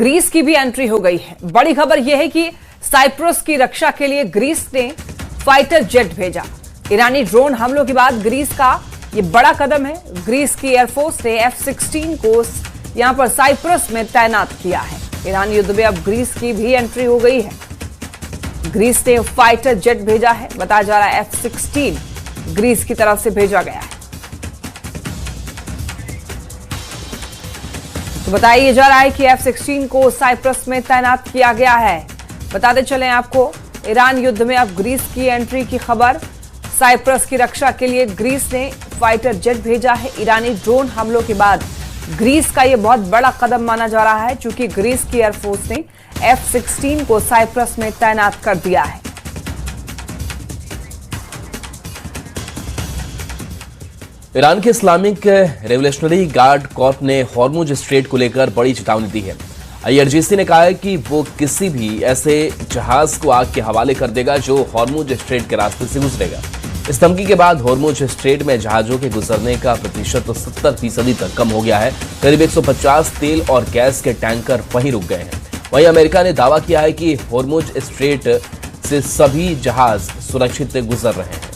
Greece की भी entry हो गई है। बड़ी खबर यह है कि साइप्रस की रक्षा के लिए ग्रीस ने फाइटर जेट भेजा। ईरानी ड्रोन हमलों के बाद ग्रीस का यह बड़ा कदम है। ग्रीस की एयरफोर्स ने F-16 को यहां पर साइप्रस में तैनात किया है। ईरानी युद्ध में अब ग्रीस की भी एंट्री हो गई है। ग्रीस ने फाइटर जेट भेजा है। बताया जा रहा है F-16 ग्रीस की तरफ से भेजा गया है। तो बताया जा रहा है कि F-16 को साइप्रस में तैनात किया गया है। बताते चलें आपको, ईरान युद्ध में अब ग्रीस की एंट्री की खबर। साइप्रस की रक्षा के लिए ग्रीस ने फाइटर जेट भेजा है। ईरानी ड्रोन हमलों के बाद ग्रीस का यह बहुत बड़ा कदम माना जा रहा है, क्योंकि ग्रीस की एयरफोर्स ने F-16 को साइप्रस में तैनात कर दिया है। ईरान के इस्लामिक रेवोल्यूशनरी गार्ड कॉर्प ने हॉर्मुज स्ट्रेट को लेकर बड़ी चेतावनी दी है। IRGC ने कहा है कि वो किसी भी ऐसे जहाज को आग के हवाले कर देगा जो हॉर्मुज स्ट्रेट के रास्ते से गुजरेगा। इस धमकी के बाद हॉर्मुज स्ट्रेट में जहाजों के गुजरने का प्रतिशत तो 70% तक कम हो गया है। करीब 150 तेल और गैस के टैंकर वहीं रुक गए हैं। वहीं अमेरिका ने दावा किया है कि हॉर्मुज स्ट्रेट से सभी जहाज सुरक्षित गुजर रहे हैं।